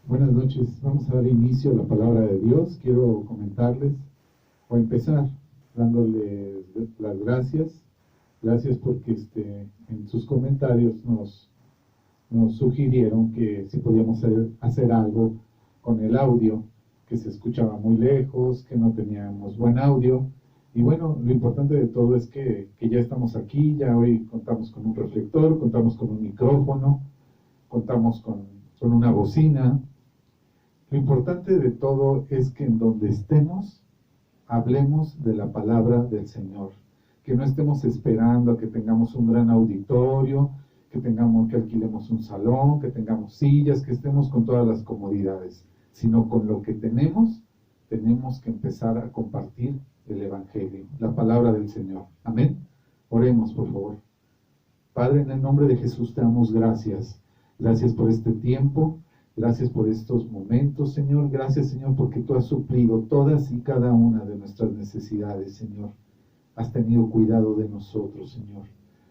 Buenas noches. Vamos a dar inicio a la palabra de Dios. Quiero comentarles o empezar dándoles las gracias. Gracias porque en sus comentarios nos sugirieron que si podíamos hacer algo con el audio, que se escuchaba muy lejos, que no teníamos buen audio. Y bueno, lo importante de todo es que ya estamos aquí, ya hoy contamos con un reflector, contamos con un micrófono, contamos con una bocina. Lo importante de todo es que en donde estemos, hablemos de la palabra del Señor. Que no estemos esperando a que tengamos un gran auditorio, que alquilemos un salón, que tengamos sillas, que estemos con todas las comodidades, sino con lo que tenemos que empezar a compartir el Evangelio, la palabra del Señor. Amén. Oremos, por favor. Padre, en el nombre de Jesús te damos gracias. Gracias por este tiempo. Gracias por estos momentos, Señor. Gracias, Señor, porque tú has suplido todas y cada una de nuestras necesidades, Señor. Has tenido cuidado de nosotros, Señor.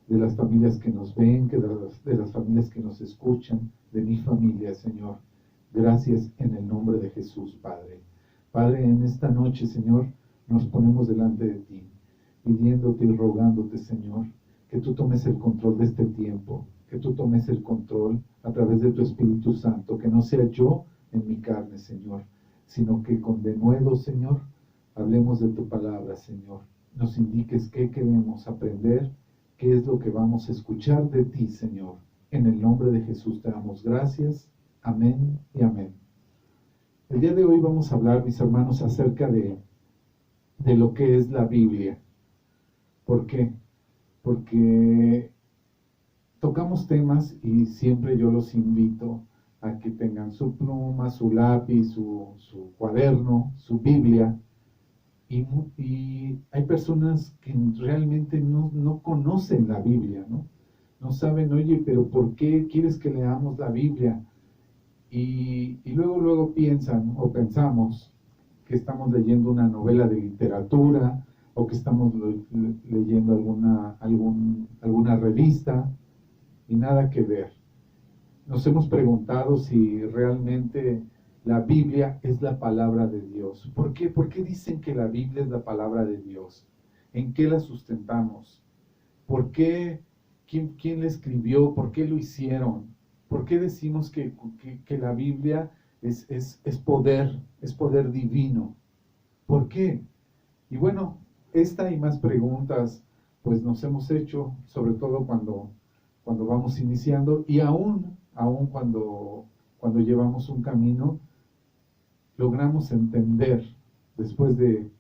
De las familias que nos ven, de las familias que nos escuchan, de mi familia, Señor. Gracias en el nombre de Jesús, Padre. Padre, en esta noche, Señor, nos ponemos delante de ti, pidiéndote y rogándote, Señor, que tú tomes el control de este tiempo, que tú tomes el control a través de tu Espíritu Santo, que no sea yo en mi carne, Señor, sino que con denuedo, Señor, hablemos de tu palabra, Señor. Nos indiques qué queremos aprender, qué es lo que vamos a escuchar de ti, Señor. En el nombre de Jesús te damos gracias. Amén y amén. El día de hoy vamos a hablar, mis hermanos, acerca de lo que es la Biblia. ¿Por qué? Porque tocamos temas y siempre yo los invito a que tengan su pluma, su lápiz, su cuaderno, su Biblia. Y hay personas que realmente no conocen la Biblia, ¿no? No saben, oye, pero ¿por qué quieres que leamos la Biblia? Y luego piensan o pensamos que estamos leyendo una novela de literatura o que estamos leyendo alguna revista, y nada que ver. Nos hemos preguntado si realmente la Biblia es la palabra de Dios. ¿Por qué? ¿Por qué dicen que la Biblia es la palabra de Dios? ¿En qué la sustentamos? ¿Por qué? ¿Quién la escribió? ¿Por qué lo hicieron? ¿Por qué decimos que la Biblia es poder divino? ¿Por qué? Y bueno, esta y más preguntas pues nos hemos hecho, sobre todo cuando vamos iniciando, y aún cuando llevamos un camino, logramos entender después de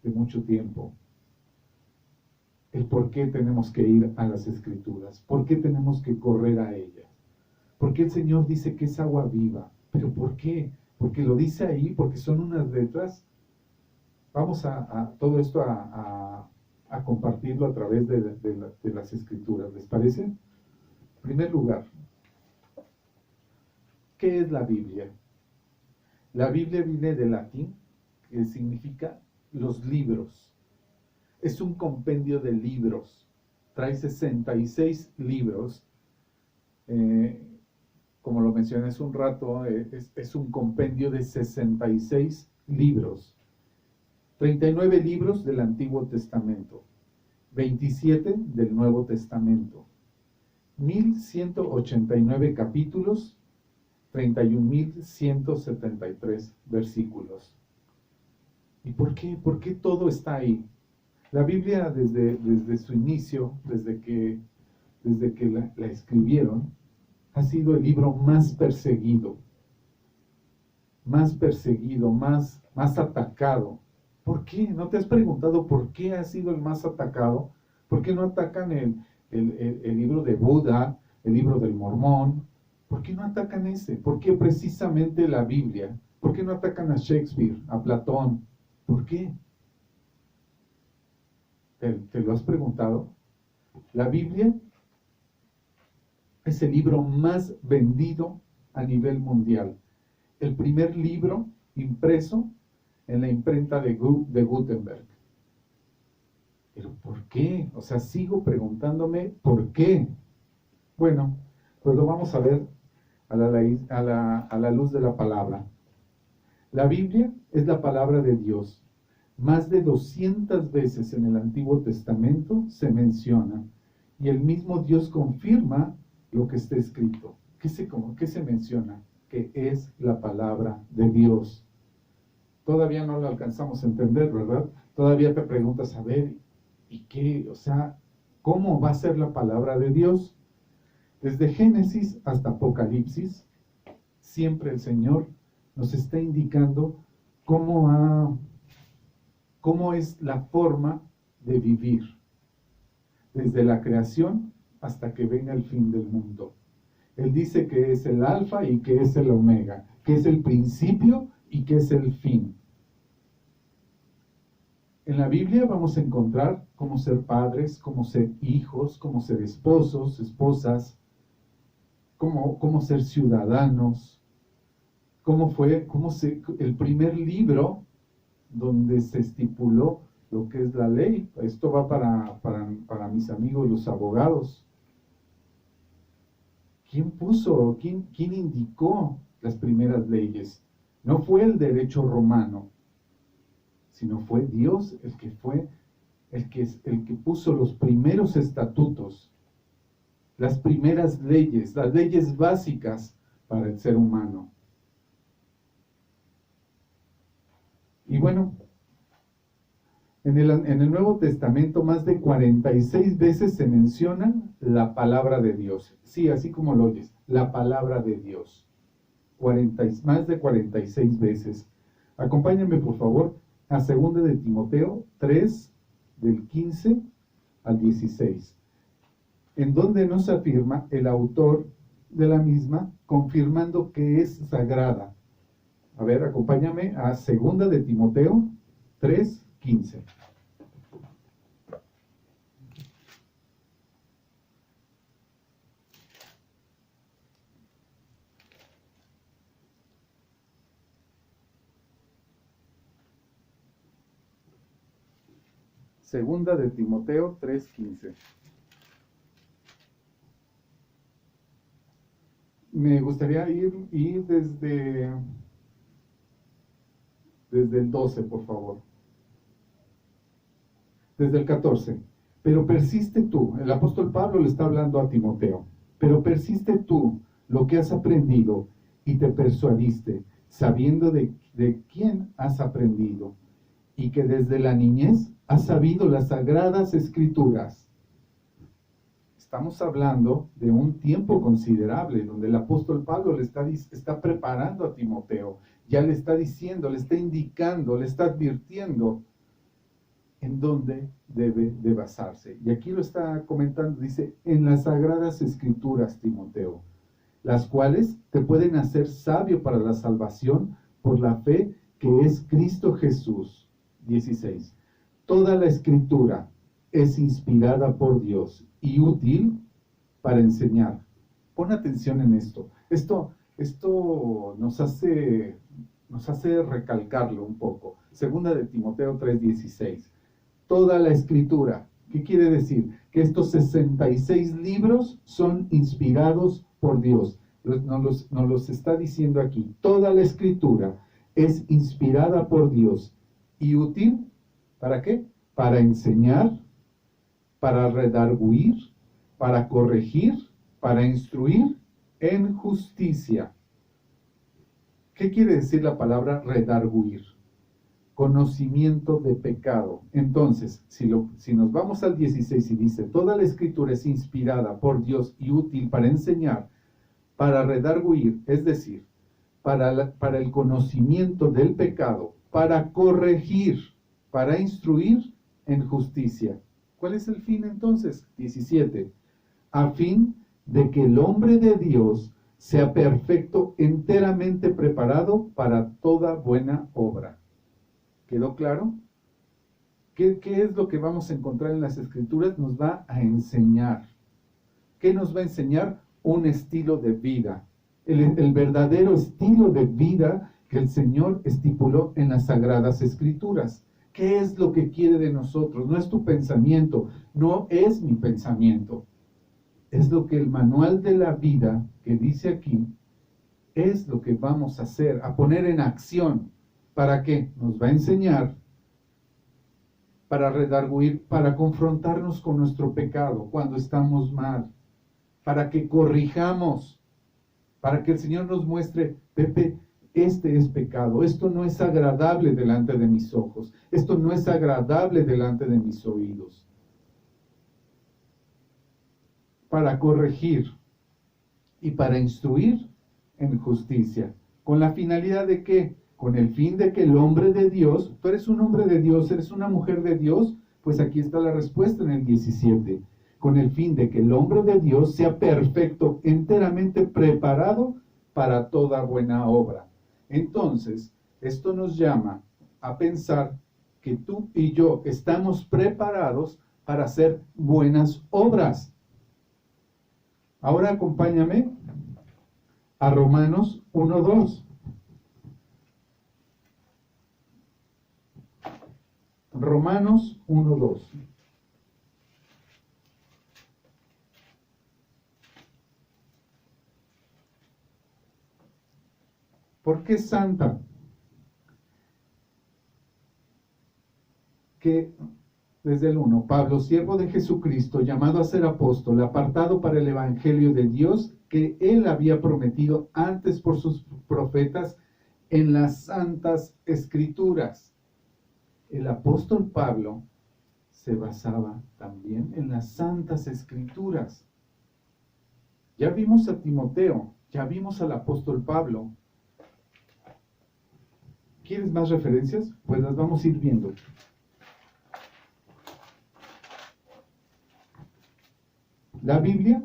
mucho tiempo el por qué tenemos que ir a las Escrituras, por qué tenemos que correr a ellas, por qué el Señor dice que es agua viva, pero ¿por qué? Porque lo dice ahí, porque son unas letras. Vamos a todo esto a compartirlo a través de las Escrituras, ¿les parece? En primer lugar, ¿qué es la Biblia? La Biblia viene del latín, que significa los libros. Es un compendio de libros. Trae 66 libros. Como lo mencioné hace un rato, es un compendio de 66 libros. 39 libros del Antiguo Testamento, 27 del Nuevo Testamento, 1189 capítulos, 31.173 versículos. ¿Y por qué? ¿Por qué todo está ahí? La Biblia desde su inicio, desde que la escribieron, ha sido el libro más perseguido, más atacado. ¿Por qué? ¿No te has preguntado por qué ha sido el más atacado? ¿Por qué no atacan el libro de Buda, el libro del Mormón? ¿Por qué no atacan ese? ¿Por qué precisamente la Biblia? ¿Por qué no atacan a Shakespeare, a Platón? ¿Por qué? ¿Te lo has preguntado? La Biblia es el libro más vendido a nivel mundial. El primer libro impreso en la imprenta de Gutenberg. ¿Pero por qué? O sea, sigo preguntándome ¿por qué? Bueno, pues lo vamos a ver a la luz de la palabra. La Biblia es la palabra de Dios. Más de 200 veces en el Antiguo Testamento se menciona y el mismo Dios confirma lo que está escrito. ¿Qué se menciona? Que es la palabra de Dios. Todavía no lo alcanzamos a entender, ¿verdad? Todavía te preguntas, a ver, ¿y qué? O sea, ¿cómo va a ser la palabra de Dios? Desde Génesis hasta Apocalipsis, siempre el Señor nos está indicando cómo es la forma de vivir, desde la creación hasta que venga el fin del mundo. Él dice que es el alfa y que es el omega, que es el principio y que es el fin. En la Biblia vamos a encontrar cómo ser padres, cómo ser hijos, cómo ser esposos, esposas, cómo ser ciudadanos, el primer libro donde se estipuló lo que es la ley. Esto va para mis amigos los abogados. ¿Quién indicó las primeras leyes? No fue el derecho romano, sino fue Dios el que puso los primeros estatutos, las primeras leyes, las leyes básicas para el ser humano. Y bueno, en el Nuevo Testamento más de 46 veces se menciona la palabra de Dios. Sí, así como lo oyes, la palabra de Dios. Más de 46 veces. Acompáñenme, por favor, a 2 de Timoteo 3, del 15 al 16, en donde nos afirma el autor de la misma, confirmando que es sagrada. A ver, acompáñame a 2 de Timoteo 3, 15. Segunda de Timoteo 3:15. Me gustaría ir desde el 12, por favor. Desde el 14. Pero persiste tú, el apóstol Pablo le está hablando a Timoteo, pero persiste tú lo que has aprendido y te persuadiste, sabiendo de quién has aprendido, y que desde la niñez has sabido las sagradas escrituras. Estamos hablando de un tiempo considerable donde el apóstol Pablo le está preparando a Timoteo, ya le está diciendo, le está indicando, le está advirtiendo en dónde debe de basarse. Y aquí lo está comentando, dice, en las sagradas escrituras, Timoteo, las cuales te pueden hacer sabio para la salvación por la fe que es Cristo Jesús. 16. Toda la escritura es inspirada por Dios y útil para enseñar. Pon atención en esto. Esto nos hace recalcarlo un poco. 2 de Timoteo 3:16. Toda la escritura. ¿Qué quiere decir? Que estos 66 libros son inspirados por Dios. Nos los está diciendo aquí. Toda la escritura es inspirada por Dios. ¿Y útil? ¿Para qué? Para enseñar, para redarguir, para corregir, para instruir en justicia. ¿Qué quiere decir la palabra redarguir? Conocimiento de pecado. Entonces, si nos vamos al 16 y dice, toda la escritura es inspirada por Dios y útil para enseñar, para redarguir, es decir, para el conocimiento del pecado, para corregir, para instruir en justicia. ¿Cuál es el fin entonces? 17. A fin de que el hombre de Dios sea perfecto, enteramente preparado para toda buena obra. ¿Quedó claro? ¿Qué es lo que vamos a encontrar en las Escrituras? Nos va a enseñar. ¿Qué nos va a enseñar? Un estilo de vida. El verdadero estilo de vida que el Señor estipuló en las Sagradas Escrituras. ¿Qué es lo que quiere de nosotros? No es tu pensamiento, no es mi pensamiento. Es lo que el manual de la vida que dice aquí es lo que vamos a hacer, a poner en acción. ¿Para qué? Nos va a enseñar para redarguir, para confrontarnos con nuestro pecado cuando estamos mal, para que corrijamos, para que el Señor nos muestre, Pepe, este es pecado, esto no es agradable delante de mis ojos, esto no es agradable delante de mis oídos. Para corregir y para instruir en justicia. ¿Con la finalidad de qué? Con el fin de que el hombre de Dios, tú eres un hombre de Dios, eres una mujer de Dios, pues aquí está la respuesta en el 17. Con el fin de que el hombre de Dios sea perfecto, enteramente preparado para toda buena obra. Entonces, esto nos llama a pensar que tú y yo estamos preparados para hacer buenas obras. Ahora acompáñame a Romanos 1:2. Romanos 1:2. ¿Por qué santa? Que desde el 1, Pablo, siervo de Jesucristo, llamado a ser apóstol, apartado para el evangelio de Dios, que él había prometido antes por sus profetas en las santas escrituras. El apóstol Pablo se basaba también en las santas escrituras. Ya vimos a Timoteo, ya vimos al apóstol Pablo. ¿Quieres más referencias? Pues las vamos a ir viendo. La Biblia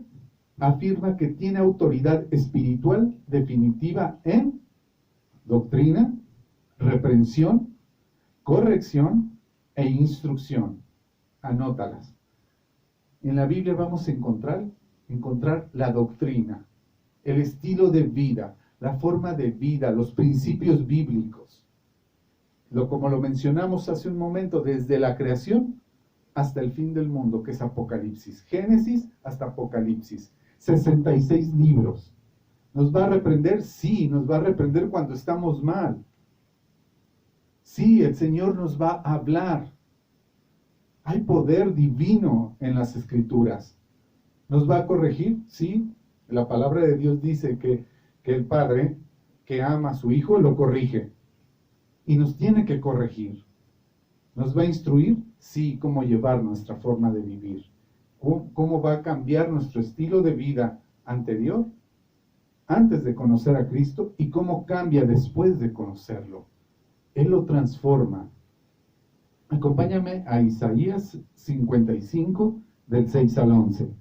afirma que tiene autoridad espiritual definitiva en doctrina, reprensión, corrección e instrucción. Anótalas. En la Biblia vamos a encontrar la doctrina, el estilo de vida, la forma de vida, los principios bíblicos. Como lo mencionamos hace un momento, desde la creación hasta el fin del mundo, que es Apocalipsis. Génesis hasta Apocalipsis. 66 libros. ¿Nos va a reprender? Sí, nos va a reprender cuando estamos mal. Sí, el Señor nos va a hablar. Hay poder divino en las Escrituras. ¿Nos va a corregir? Sí. La palabra de Dios dice que el Padre que ama a su Hijo lo corrige. Y nos tiene que corregir. ¿Nos va a instruir? Sí, cómo llevar nuestra forma de vivir. ¿Cómo va a cambiar nuestro estilo de vida anterior, antes de conocer a Cristo, y cómo cambia después de conocerlo? Él lo transforma. Acompáñame a Isaías 55, del 6 al 11.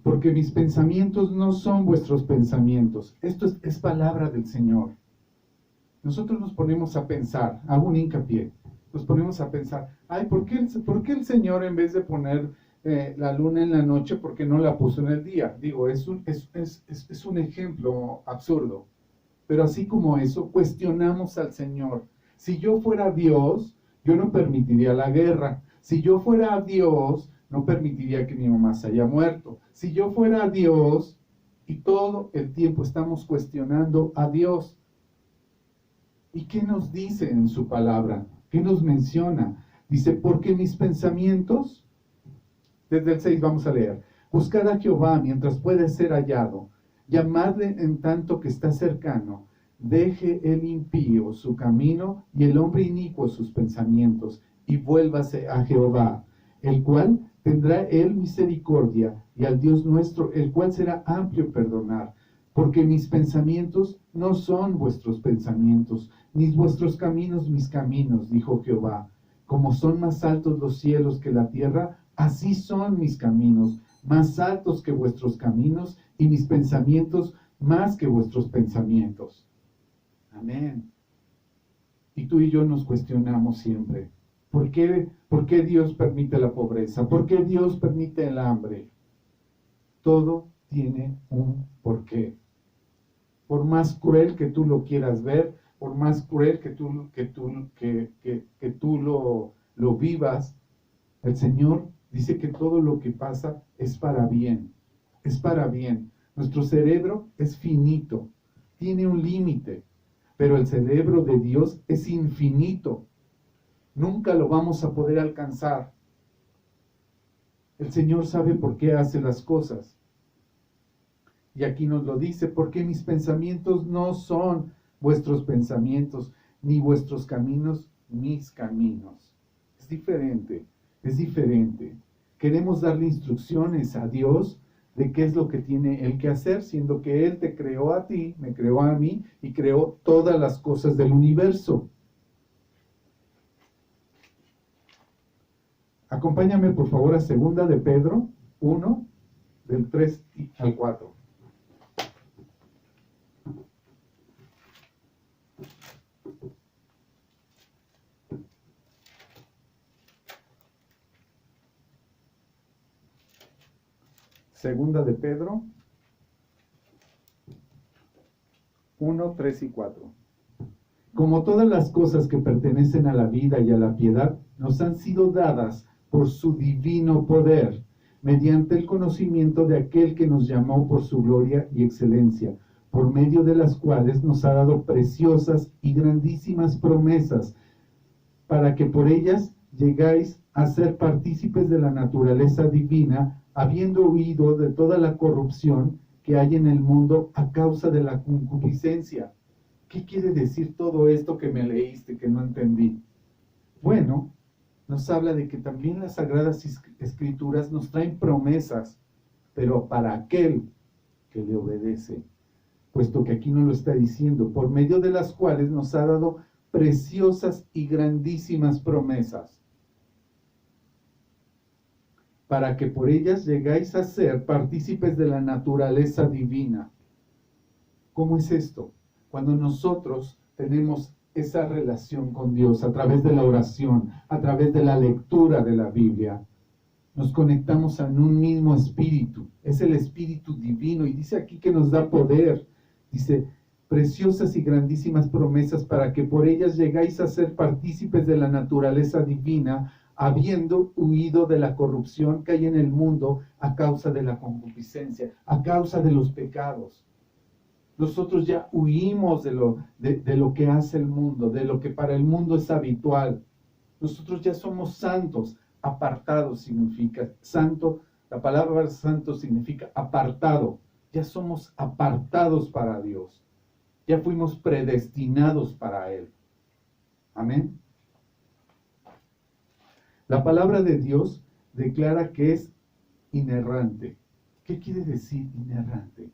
Porque mis pensamientos no son vuestros pensamientos. Esto es palabra del Señor. Nosotros nos ponemos a pensar, hago un hincapié, nos ponemos a pensar, ay, ¿por qué el Señor, en vez de poner la luna en la noche, por qué no la puso en el día? Digo, es un ejemplo absurdo. Pero así como eso, cuestionamos al Señor. Si yo fuera Dios, yo no permitiría la guerra. Si yo fuera Dios, no permitiría que mi mamá se haya muerto. Si yo fuera Dios, y todo el tiempo estamos cuestionando a Dios. ¿Y qué nos dice en su palabra? ¿Qué nos menciona? Dice, porque mis pensamientos, desde el 6 vamos a leer, buscad a Jehová mientras puede ser hallado, llamadle en tanto que está cercano, deje el impío su camino y el hombre inicuo sus pensamientos, y vuélvase a Jehová, el cual tendrá él misericordia, y al Dios nuestro, el cual será amplio en perdonar. Porque mis pensamientos no son vuestros pensamientos, ni vuestros caminos mis caminos, dijo Jehová. Como son más altos los cielos que la tierra, así son mis caminos, más altos que vuestros caminos, y mis pensamientos más que vuestros pensamientos. Amén. Y tú y yo nos cuestionamos siempre, ¿por qué Dios permite la pobreza? ¿Por qué Dios permite el hambre? Todo tiene un porqué. Por más cruel que tú lo quieras ver, por más cruel que tú lo vivas, el Señor dice que todo lo que pasa es para bien, es para bien. Nuestro cerebro es finito, tiene un límite, pero el cerebro de Dios es infinito. Nunca lo vamos a poder alcanzar. El Señor sabe por qué hace las cosas. Y aquí nos lo dice, porque mis pensamientos no son vuestros pensamientos, ni vuestros caminos mis caminos. Es diferente, es diferente. Queremos darle instrucciones a Dios de qué es lo que tiene Él que hacer, siendo que Él te creó a ti, me creó a mí y creó todas las cosas del universo. Acompáñame por favor a 2 de Pedro 1, del 3 al 4. Segunda de Pedro 1, 3 y 4. Como todas las cosas que pertenecen a la vida y a la piedad, nos han sido dadas por su divino poder, mediante el conocimiento de aquel que nos llamó por su gloria y excelencia, por medio de las cuales nos ha dado preciosas y grandísimas promesas, para que por ellas llegáis a ser partícipes de la naturaleza divina, habiendo huido de toda la corrupción que hay en el mundo a causa de la concupiscencia. ¿Qué quiere decir todo esto que me leíste, que no entendí? Bueno, nos habla de que también las Sagradas Escrituras nos traen promesas, pero para aquel que le obedece, puesto que aquí nos lo está diciendo, por medio de las cuales nos ha dado preciosas y grandísimas promesas, para que por ellas llegáis a ser partícipes de la naturaleza divina. ¿Cómo es esto? Cuando nosotros tenemos esa relación con Dios a través de la oración, a través de la lectura de la Biblia, nos conectamos en un mismo espíritu. Es el espíritu divino y dice aquí que nos da poder. Dice, preciosas y grandísimas promesas para que por ellas llegáis a ser partícipes de la naturaleza divina, habiendo huido de la corrupción que hay en el mundo a causa de la concupiscencia, a causa de los pecados. Nosotros ya huimos de lo que hace el mundo, de lo que para el mundo es habitual. Nosotros ya somos santos. Apartados significa santo. La palabra santo significa apartado. Ya somos apartados para Dios. Ya fuimos predestinados para Él. Amén. La palabra de Dios declara que es inerrante. ¿Qué quiere decir inerrante?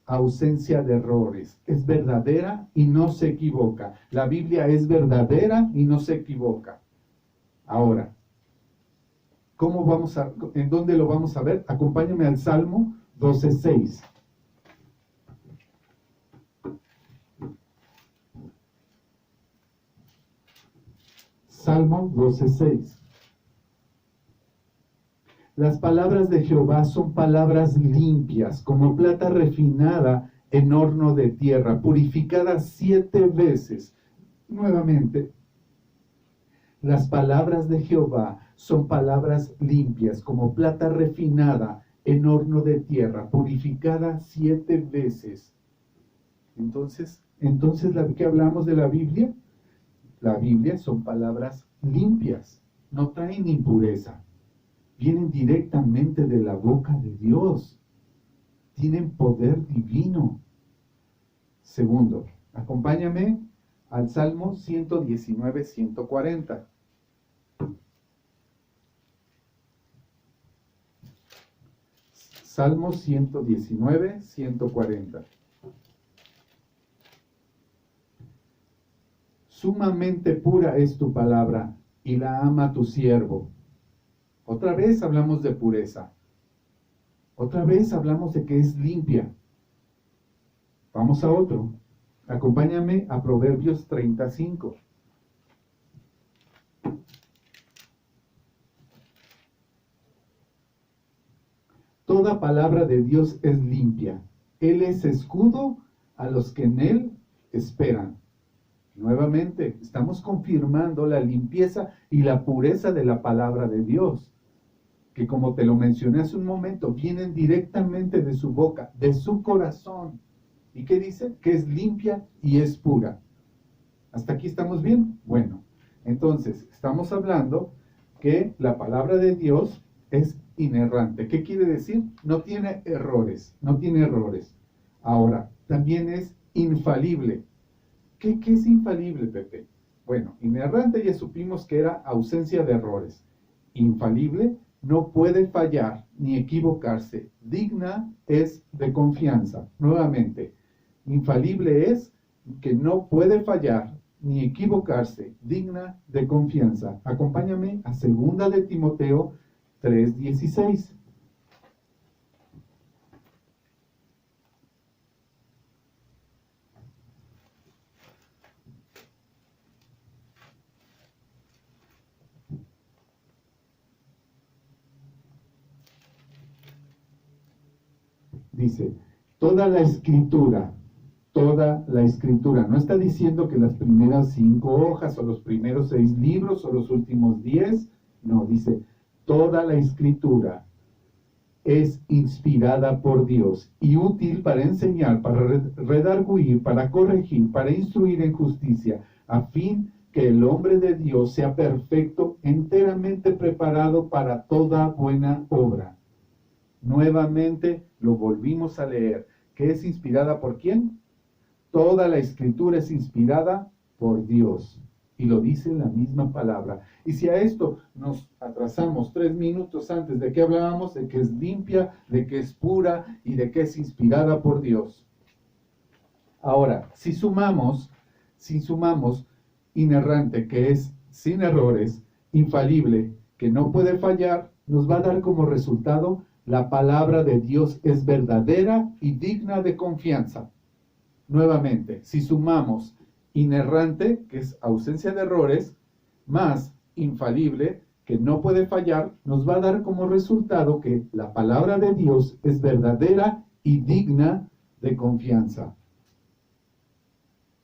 Ausencia de errores. Es verdadera y no se equivoca. La Biblia es verdadera y no se equivoca. Ahora, ¿en dónde lo vamos a ver? Acompáñame al Salmo 12:6. Salmo 12:6. Las palabras de Jehová son palabras limpias, como plata refinada en horno de tierra, purificada 7 veces. Nuevamente, las palabras de Jehová son palabras limpias, como plata refinada en horno de tierra, purificada 7 veces. Entonces, ¿qué hablamos de la Biblia? La Biblia son palabras limpias, no traen impureza. Vienen directamente de la boca de Dios. Tienen poder divino. Segundo, acompáñame al Salmo 119, 140. Salmo 119, 140. Sumamente pura es tu palabra y la ama tu siervo. Otra vez hablamos de pureza. Otra vez hablamos de que es limpia. Vamos a otro. Acompáñame a Proverbios 35. toda palabra de Dios es limpia. Él es escudo a los que en Él esperan. Nuevamente, estamos confirmando la limpieza y la pureza de la palabra de Dios, que como te lo mencioné hace un momento, vienen directamente de su boca, de su corazón. ¿Y qué dice? Que es limpia y es pura. ¿Hasta aquí estamos bien? Bueno, entonces, estamos hablando que la palabra de Dios es inerrante. ¿Qué quiere decir? No tiene errores, no tiene errores. Ahora, también es infalible. ¿Qué es infalible, Pepe? Bueno, inerrante ya supimos que era ausencia de errores. Infalible, no puede fallar ni equivocarse. Digna es de confianza. Nuevamente, infalible es que no puede fallar ni equivocarse. Digna de confianza. Acompáñame a 2 de Timoteo 3:16. Dice, toda la escritura, no está diciendo que las primeras 5 hojas o los primeros 6 libros o los últimos 10, no, dice, toda la escritura es inspirada por Dios y útil para enseñar, para redarguir, para corregir, para instruir en justicia, a fin que el hombre de Dios sea perfecto, enteramente preparado para toda buena obra. Nuevamente lo volvimos a leer. ¿Qué es inspirada por quién? Toda la escritura es inspirada por Dios. Y lo dice la misma palabra. Y si a esto nos atrasamos 3 minutos antes, ¿de qué hablábamos? De que es limpia, de que es pura y de que es inspirada por Dios. Ahora, si sumamos inerrante, que es sin errores, infalible, que no puede fallar, nos va a dar como resultado: la palabra de Dios es verdadera y digna de confianza. Nuevamente, si sumamos inerrante, que es ausencia de errores, más infalible, que no puede fallar, nos va a dar como resultado que la palabra de Dios es verdadera y digna de confianza.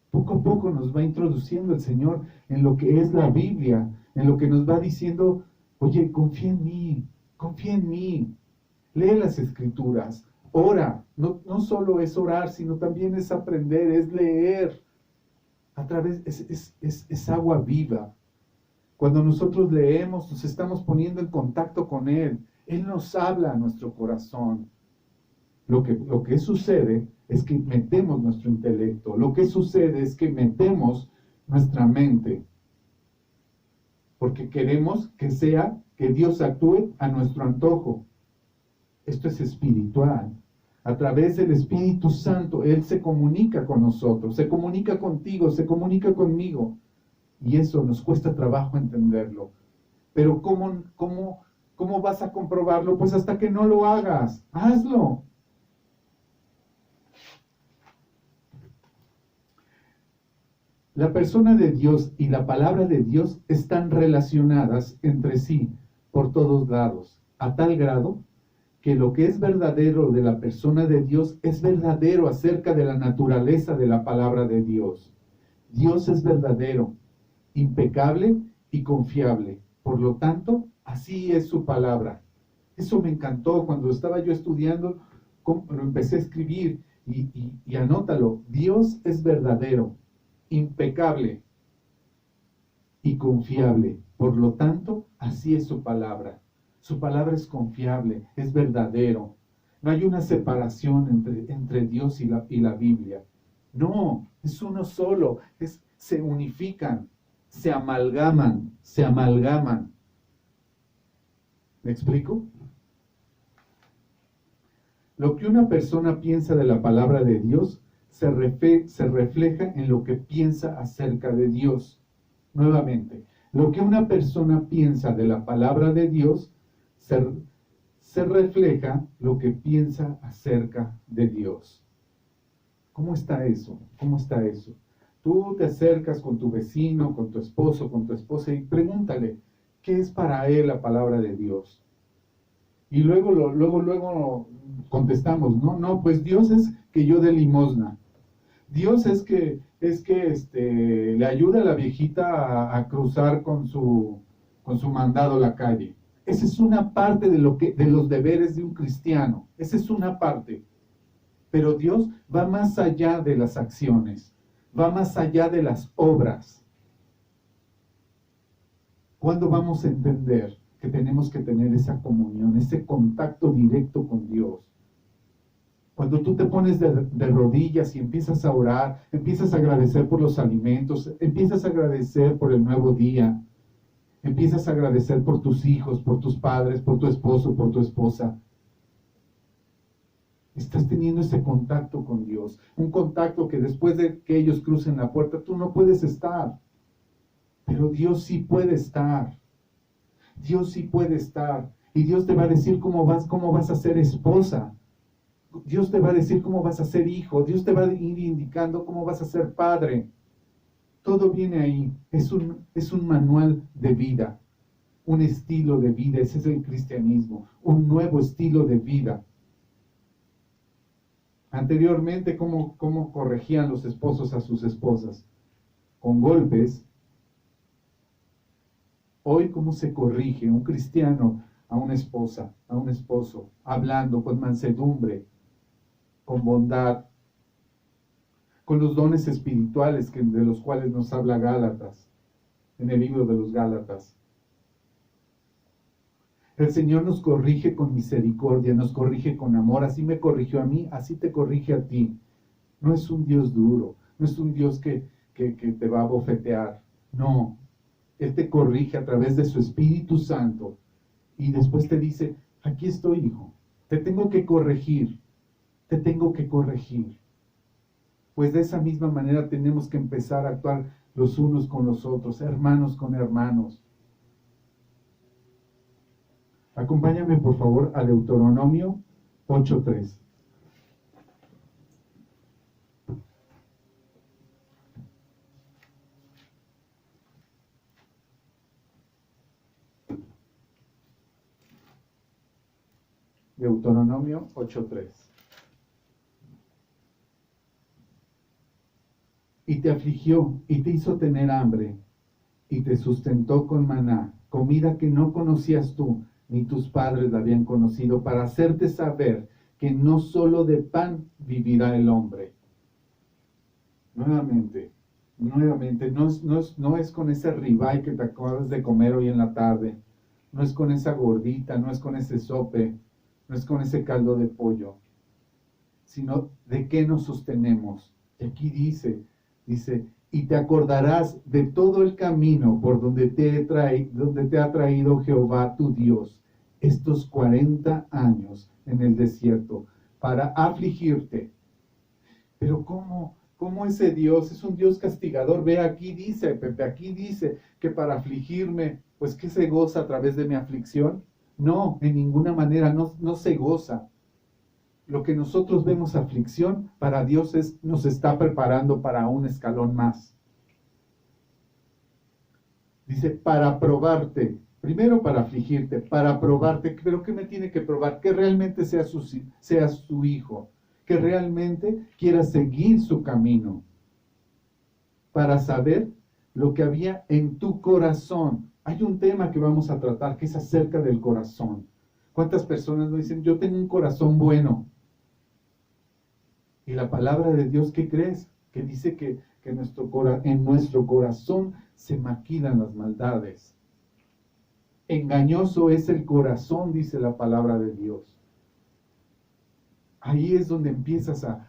Poco a poco nos va introduciendo el Señor en lo que es la Biblia, en lo que nos va diciendo: oye, confía en mí, lee las Escrituras, ora. No solo es orar, sino también es aprender, es leer. A través, es agua viva. Cuando nosotros leemos, nos estamos poniendo en contacto con Él. Él nos habla a nuestro corazón. Lo que sucede es que metemos nuestro intelecto. Lo que sucede es que metemos nuestra mente. Porque queremos que Dios actúe a nuestro antojo. Esto es espiritual. A través del Espíritu Santo, Él se comunica con nosotros, se comunica contigo, se comunica conmigo. Y eso nos cuesta trabajo entenderlo. Pero ¿cómo vas a comprobarlo? Pues hasta que no lo hagas. Hazlo. La persona de Dios y la palabra de Dios están relacionadas entre sí por todos lados, a tal grado que lo que es verdadero de la persona de Dios es verdadero acerca de la naturaleza de la palabra de Dios. Dios es verdadero, impecable y confiable. Por lo tanto, así es su palabra. Eso me encantó cuando estaba yo estudiando, lo empecé a escribir y anótalo. Dios es verdadero, impecable y confiable. Por lo tanto, así es su palabra. Su palabra es confiable, es verdadero. No hay una separación entre Dios y la Biblia. No, es uno solo. Se unifican, se amalgaman. ¿Me explico? Lo que una persona piensa de la palabra de Dios se refleja en lo que piensa acerca de Dios. Nuevamente, lo que una persona piensa de la palabra de Dios se refleja lo que piensa acerca de Dios. ¿Cómo está eso? Tú te acercas con tu vecino, con tu esposo, con tu esposa y pregúntale, ¿qué es para él la palabra de Dios? Y luego contestamos, no, pues Dios es que yo dé limosna. Dios es que le ayuda a la viejita a cruzar con su mandado la calle. Esa es una parte de los deberes de un cristiano. Esa es una parte. Pero Dios va más allá de las acciones, va más allá de las obras. ¿Cuándo vamos a entender que tenemos que tener esa comunión, ese contacto directo con Dios? Cuando tú te pones de rodillas y empiezas a orar, empiezas a agradecer por los alimentos, empiezas a agradecer por el nuevo día, empiezas a agradecer por tus hijos, por tus padres, por tu esposo, por tu esposa. Estás teniendo ese contacto con Dios, un contacto que después de que ellos crucen la puerta, tú no puedes estar, pero Dios sí puede estar. Dios sí puede estar. Y Dios te va a decir cómo vas a ser esposa. Dios te va a decir cómo vas a ser hijo. Dios te va a ir indicando cómo vas a ser padre. Todo viene ahí. Es un manual de vida, un estilo de vida. Ese es el cristianismo, un nuevo estilo de vida. Anteriormente, ¿cómo corregían los esposos a sus esposas? Con golpes. Hoy, ¿cómo se corrige un cristiano a una esposa, a un esposo? Hablando con mansedumbre, con bondad, con los dones espirituales de los cuales nos habla Gálatas, en el libro de los Gálatas. El Señor nos corrige con misericordia, nos corrige con amor. Así me corrigió a mí, así te corrige a ti. No es un Dios duro, no es un Dios que te va a bofetear. No, Él te corrige a través de su Espíritu Santo y después te dice, aquí estoy, hijo, te tengo que corregir, te tengo que corregir. Pues de esa misma manera tenemos que empezar a actuar los unos con los otros, hermanos con hermanos. Acompáñame por favor a Deuteronomio 8:3. Deuteronomio 8:3. Y te afligió y te hizo tener hambre y te sustentó con maná, comida que no conocías tú, ni tus padres la habían conocido, para hacerte saber que no solo de pan vivirá el hombre. Nuevamente, no es con ese ribeye que te acabas de comer hoy en la tarde, no es con esa gordita, no es con ese sope, no es con ese caldo de pollo, sino de qué nos sostenemos. Y aquí dice, y te acordarás de todo el camino por donde te ha traído Jehová tu Dios estos 40 años en el desierto para afligirte. Pero ¿cómo ese Dios es un Dios castigador? Ve, aquí dice, Pepe, aquí dice que para afligirme, pues ¿qué se goza a través de mi aflicción? No, en ninguna manera, no se goza. Lo que nosotros vemos aflicción, para Dios nos está preparando para un escalón más. Dice, para probarte, primero para afligirte, para probarte, pero ¿qué me tiene que probar? Que realmente seas su hijo, que realmente quiera seguir su camino, para saber lo que había en tu corazón. Hay un tema que vamos a tratar que es acerca del corazón. ¿Cuántas personas nos dicen, yo tengo un corazón bueno? Y la palabra de Dios, ¿qué crees? Que dice que en nuestro corazón se maquilan las maldades. Engañoso es el corazón, dice la palabra de Dios. Ahí es donde empiezas a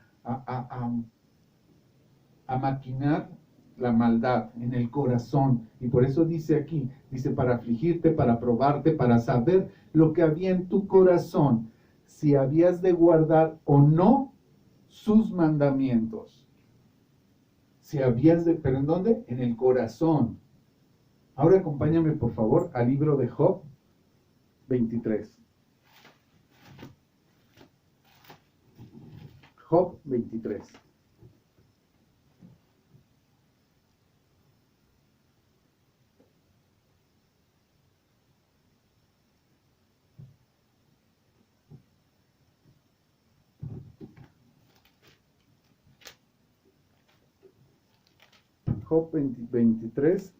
maquinar la maldad en el corazón. Y por eso dice aquí, dice para afligirte, para probarte, para saber lo que había en tu corazón, si habías de guardar o no sus mandamientos. ¿Pero en dónde? En el corazón. Ahora acompáñame por favor al libro de Job 23. Job 23. Job 23.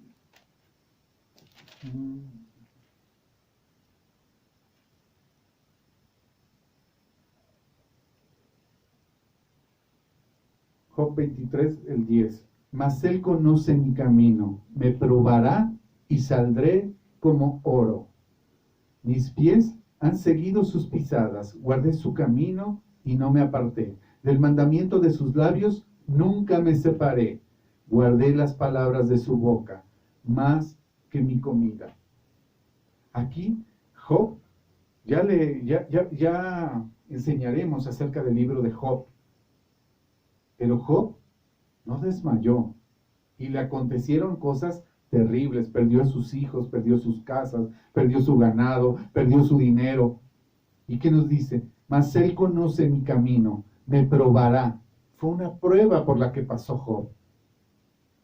Job 23, el 10. Mas él conoce mi camino, me probará y saldré como oro. Mis pies han seguido sus pisadas, guardé su camino y no me aparté. Del mandamiento de sus labios nunca me separé. Guardé las palabras de su boca, más que mi comida. Aquí, Job, ya enseñaremos acerca del libro de Job. Pero Job no desmayó y le acontecieron cosas terribles. Perdió a sus hijos, perdió sus casas, perdió su ganado, perdió su dinero. ¿Y qué nos dice? Mas él conoce mi camino, me probará. Fue una prueba por la que pasó Job.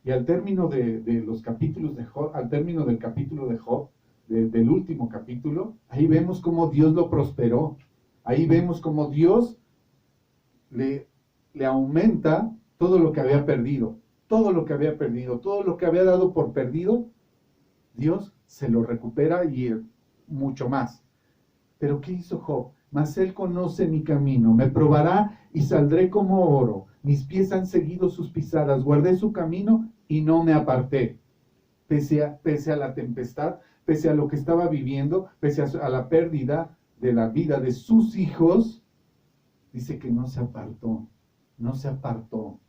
Y al término de los capítulos de Job, al término del capítulo de Job, del último capítulo, ahí vemos cómo Dios lo prosperó. Ahí vemos cómo Dios le aumenta todo lo que había perdido. Todo lo que había perdido, todo lo que había dado por perdido, Dios se lo recupera y mucho más. Pero ¿qué hizo Job? Mas él conoce mi camino, me probará y saldré como oro. Mis pies han seguido sus pisadas, guardé su camino y no me aparté. Pese a la tempestad, pese a lo que estaba viviendo, pese a la pérdida de la vida de sus hijos, dice que no se apartó, no se apartó.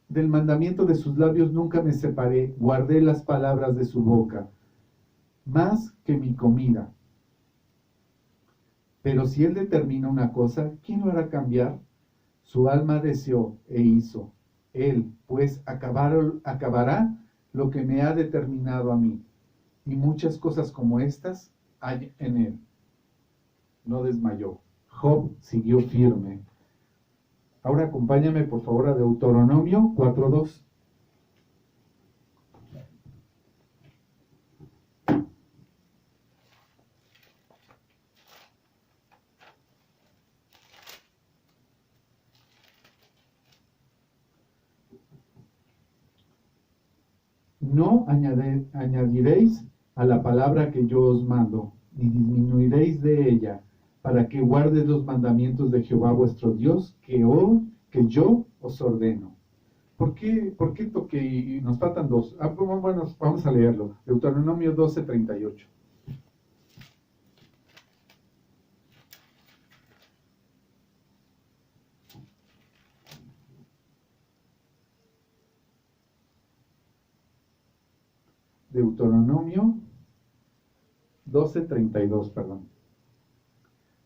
Del mandamiento de sus labios nunca me separé, guardé las palabras de su boca, más que mi comida. Pero si él determina una cosa, ¿quién lo hará cambiar? Su alma deseó e hizo. Él, pues, acabará lo que me ha determinado a mí. Y muchas cosas como estas hay en él. No desmayó. Job siguió firme. Ahora acompáñame por favor a Deuteronomio 4:2. No añadiréis a la palabra que yo os mando, ni disminuiréis de ella, para que guardes los mandamientos de Jehová vuestro Dios, que yo os ordeno. ¿Por qué toqué? Y nos faltan dos. Bueno, vamos a leerlo. Deuteronomio 12:38. Deuteronomio 12:32, perdón.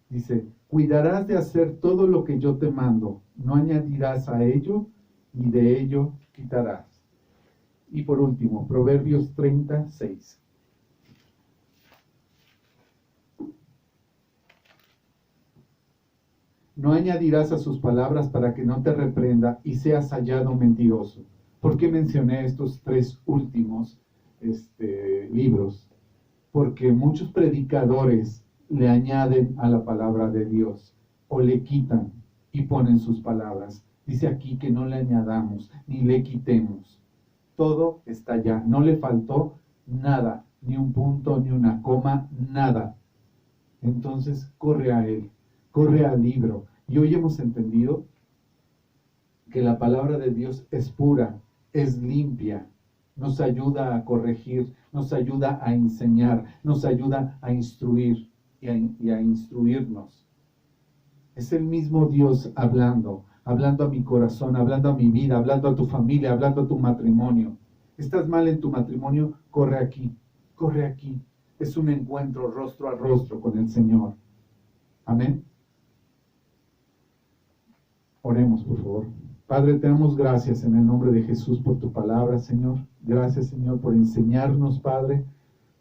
Dice, cuidarás de hacer todo lo que yo te mando, no añadirás a ello, y de ello quitarás. Y por último, Proverbios 30:6. No añadirás a sus palabras para que no te reprenda y seas hallado mentiroso. ¿Por qué mencioné estos tres últimos libros? Porque muchos predicadores le añaden a la palabra de Dios o le quitan y ponen sus palabras. Dice aquí que no le añadamos ni le quitemos. Todo está ya. No le faltó nada, ni un punto, ni una coma, nada. Entonces corre a él, corre al libro. Y hoy hemos entendido que la palabra de Dios es pura, es limpia, nos ayuda a corregir, nos ayuda a enseñar, nos ayuda a instruir y a instruirnos. Es el mismo Dios hablando a mi corazón, hablando a mi vida, hablando a tu familia, hablando a tu matrimonio. ¿Estás mal en tu matrimonio? Corre aquí, corre aquí. Es un encuentro rostro a rostro con el Señor. Amén. Oremos, por favor. Padre, te damos gracias en el nombre de Jesús por tu palabra, Señor. Gracias, Señor, por enseñarnos, Padre.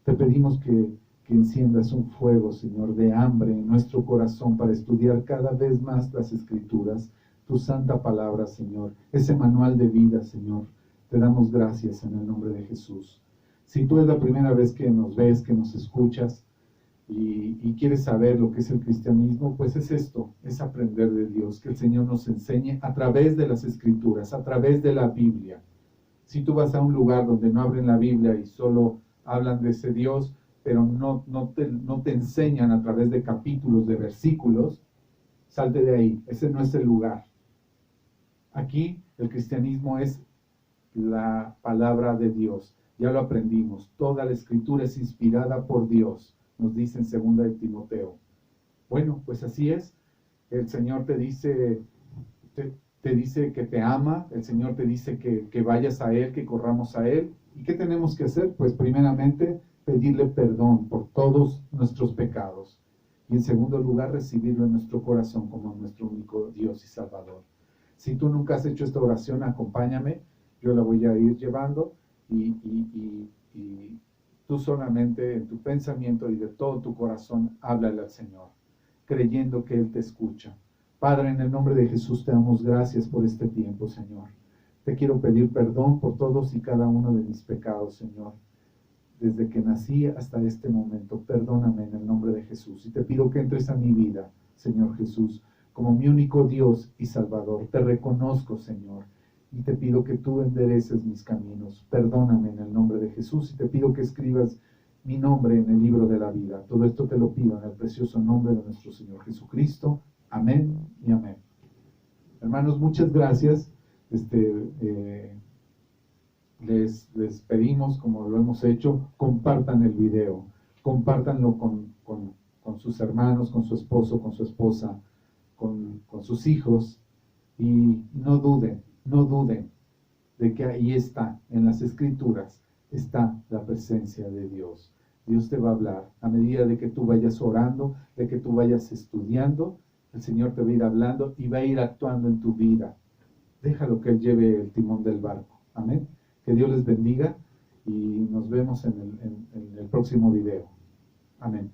Te pedimos que enciendas un fuego, Señor, de hambre en nuestro corazón para estudiar cada vez más las Escrituras, tu santa palabra, Señor, ese manual de vida, Señor. Te damos gracias en el nombre de Jesús. Si tú es la primera vez que nos ves, que nos escuchas y quieres saber lo que es el cristianismo, pues es esto, es aprender de Dios, que el Señor nos enseñe a través de las Escrituras, a través de la Biblia. Si tú vas a un lugar donde no abren la Biblia y solo hablan de ese Dios, pero no te enseñan a través de capítulos, de versículos, salte de ahí. Ese no es el lugar. Aquí el cristianismo es la palabra de Dios. Ya lo aprendimos. Toda la escritura es inspirada por Dios, nos dice en 2 de Timoteo. Bueno, pues así es. El Señor te dice que te ama, el Señor te dice que vayas a Él, que corramos a Él. ¿Y qué tenemos que hacer? Pues primeramente pedirle perdón por todos nuestros pecados. Y en segundo lugar, recibirlo en nuestro corazón como nuestro único Dios y Salvador. Si tú nunca has hecho esta oración, acompáñame. Yo la voy a ir llevando y tú solamente en tu pensamiento y de todo tu corazón, háblale al Señor, creyendo que Él te escucha. Padre, en el nombre de Jesús te damos gracias por este tiempo, Señor. Te quiero pedir perdón por todos y cada uno de mis pecados, Señor. Desde que nací hasta este momento, perdóname en el nombre de Jesús. Y te pido que entres a mi vida, Señor Jesús, como mi único Dios y Salvador. Te reconozco, Señor, y te pido que tú endereces mis caminos. Perdóname en el nombre de Jesús y te pido que escribas mi nombre en el libro de la vida. Todo esto te lo pido en el precioso nombre de nuestro Señor Jesucristo. Amén y amén. Hermanos, muchas gracias. Les pedimos, como lo hemos hecho, compartan el video. Compártanlo con sus hermanos, con su esposo, con su esposa, con sus hijos. Y no duden de que ahí está, en las Escrituras, está la presencia de Dios. Dios te va a hablar a medida de que tú vayas orando, de que tú vayas estudiando. El Señor te va a ir hablando y va a ir actuando en tu vida. Déjalo que Él lleve el timón del barco. Amén. Que Dios les bendiga y nos vemos en el próximo video. Amén.